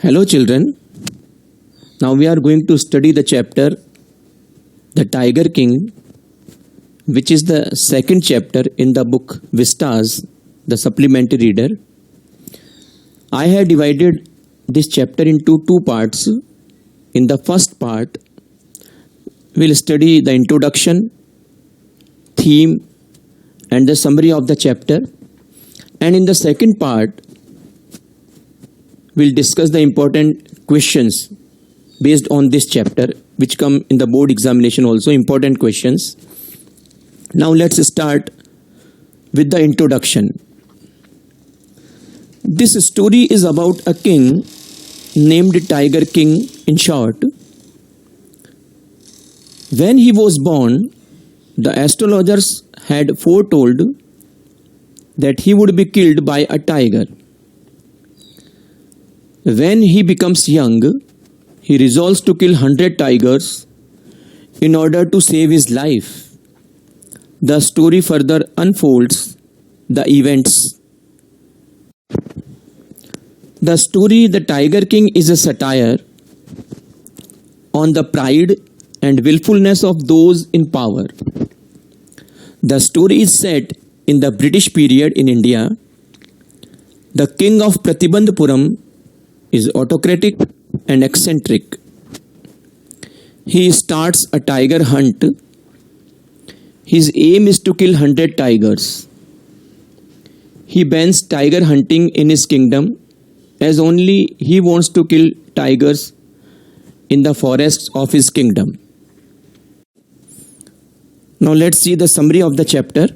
Hello children, now we are going to study the chapter The Tiger King, which is the second chapter in the book Vistas, the supplementary reader. I have divided this chapter into two parts. In the first part, we will study the introduction, theme and the summary of the chapter, and in the second part, we'll discuss the important questions based on this chapter, which come in the board examination also, important questions. Now let's start with the introduction. This story is about a king named Tiger King in short. When he was born, the astrologers had foretold that he would be killed by a tiger. When he becomes young, he resolves to kill 100 tigers in order to save his life. The story further unfolds the events. The story The Tiger King is a satire on the pride and willfulness of those in power. The story is set in the British period in India. The king of Pratibandhapuram is autocratic and eccentric. He starts a tiger hunt. His aim is to kill 100 tigers. He bans tiger hunting in his kingdom as only he wants to kill tigers in the forests of his kingdom. Now let's see the summary of the chapter.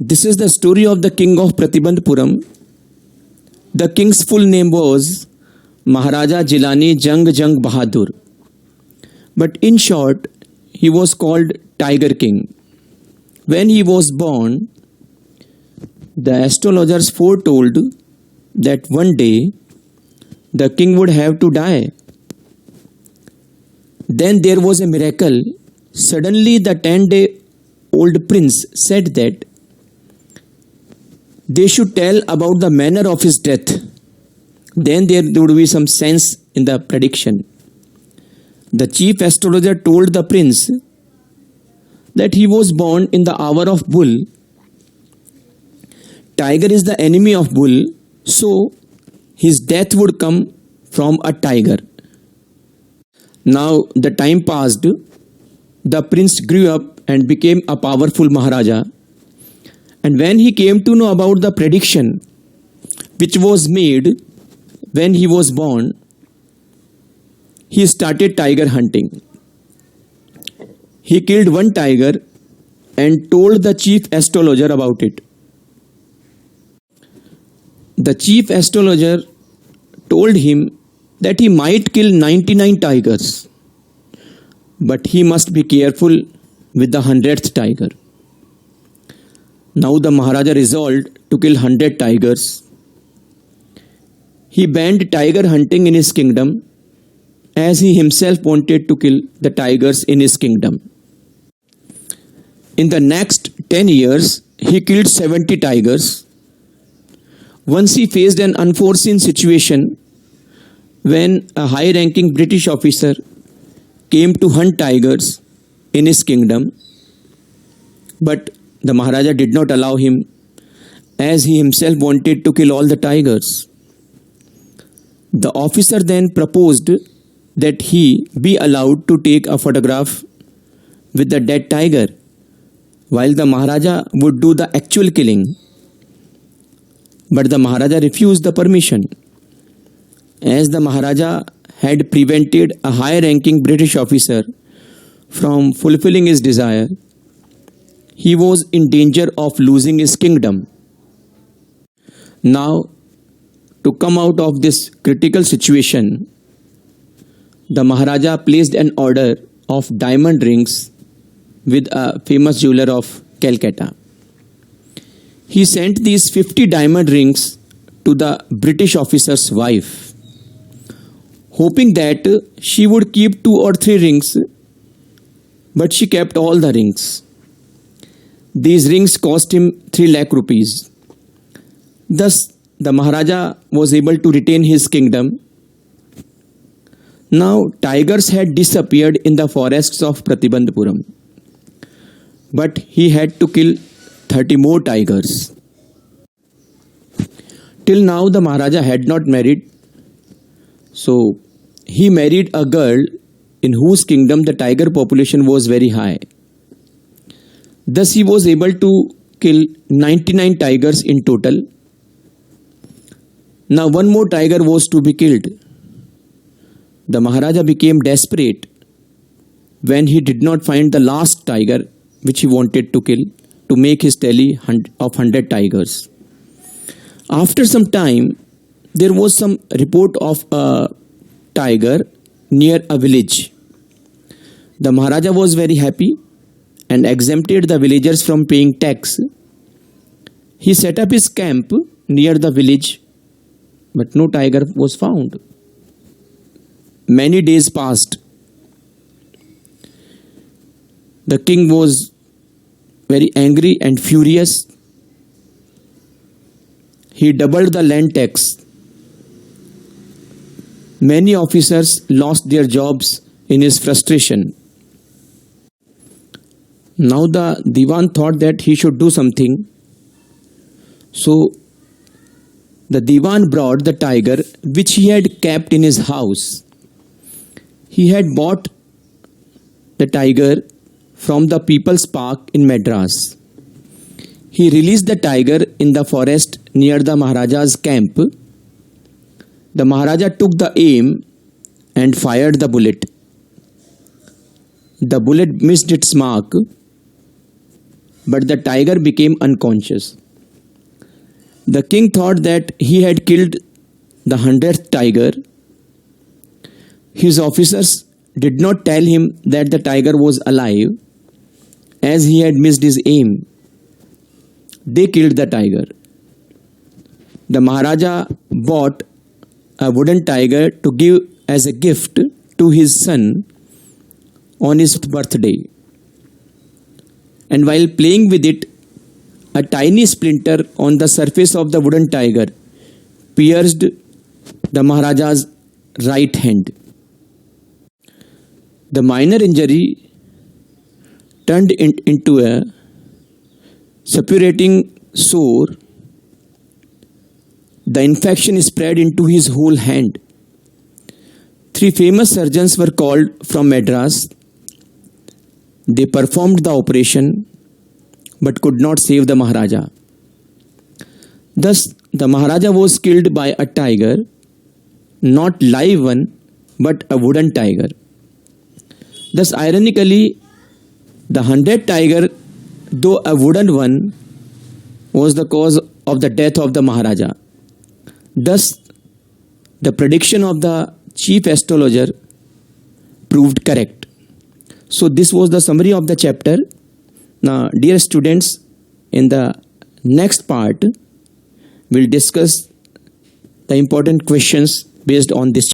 This is the story of the king of Pratibandhapuram. The king's full name was Maharaja Jilani Jang Bahadur, but in short, he was called Tiger King. When he was born, the astrologers foretold that one day the king would have to die. Then there was a miracle. Suddenly the 10-day-old prince said that they should tell about the manner of his death. Then there would be some sense in the prediction. The chief astrologer told the prince that he was born in the hour of bull. Tiger is the enemy of bull, so his death would come from a tiger. Now the time passed. The prince grew up and became a powerful Maharaja. And when he came to know about the prediction which was made when he was born, he started tiger hunting. He killed one tiger and told the chief astrologer about it. The chief astrologer told him that he might kill 99 tigers, but he must be careful with the 100th tiger. Now the Maharaja resolved to kill 100 tigers. He banned tiger hunting in his kingdom as he himself wanted to kill the tigers in his kingdom. In the next 10 years, he killed 70 tigers. Once he faced an unforeseen situation when a high-ranking British officer came to hunt tigers in his kingdom, but the Maharaja did not allow him as he himself wanted to kill all the tigers. The officer then proposed that he be allowed to take a photograph with the dead tiger while the Maharaja would do the actual killing. But the Maharaja refused the permission. As the Maharaja had prevented a high-ranking British officer from fulfilling his desire, he was in danger of losing his kingdom. Now, to come out of this critical situation, the Maharaja placed an order of diamond rings with a famous jeweler of Calcutta. He sent these 50 diamond rings to the British officer's wife, hoping that she would keep 2 or 3 rings, but she kept all the rings. These rings cost him 3 lakh rupees. Thus, the Maharaja was able to retain his kingdom. Now tigers had disappeared in the forests of Pratibandhapuram, but he had to kill 30 more tigers. Till now the Maharaja had not married, so he married a girl in whose kingdom the tiger population was very high. Thus he was able to kill 99 tigers in total. Now one more tiger was to be killed. The Maharaja became desperate when he did not find the last tiger which he wanted to kill to make his tally of 100 tigers. After some time, there was some report of a tiger near a village. The Maharaja was very happy and exempted the villagers from paying tax. He set up his camp near the village, but no tiger was found. Many days passed. The king was very angry and furious. He doubled the land tax. Many officers lost their jobs in his frustration. Now the Diwan thought that he should do something. So the Diwan brought the tiger which he had kept in his house. He had bought the tiger from the People's Park in Madras. He released the tiger in the forest near the Maharaja's camp. The Maharaja took the aim and fired the bullet. The bullet missed its mark, but the tiger became unconscious. The king thought that he had killed the 100th tiger. His officers did not tell him that the tiger was alive, as he had missed his aim. They killed the tiger. The Maharaja bought a wooden tiger to give as a gift to his son on his birthday. And while playing with it, a tiny splinter on the surface of the wooden tiger pierced the Maharaja's right hand. The minor injury turned into a suppurating sore. The infection spread into his whole hand. 3 famous surgeons were called from Madras. They performed the operation but could not save the Maharaja. Thus, the Maharaja was killed by a tiger, not live one, but a wooden tiger. Thus, ironically, the 100th tiger, though a wooden one, was the cause of the death of the Maharaja. Thus, the prediction of the chief astrologer proved correct. So, this was the summary of the chapter. Now, dear students, in the next part, we'll discuss the important questions based on this.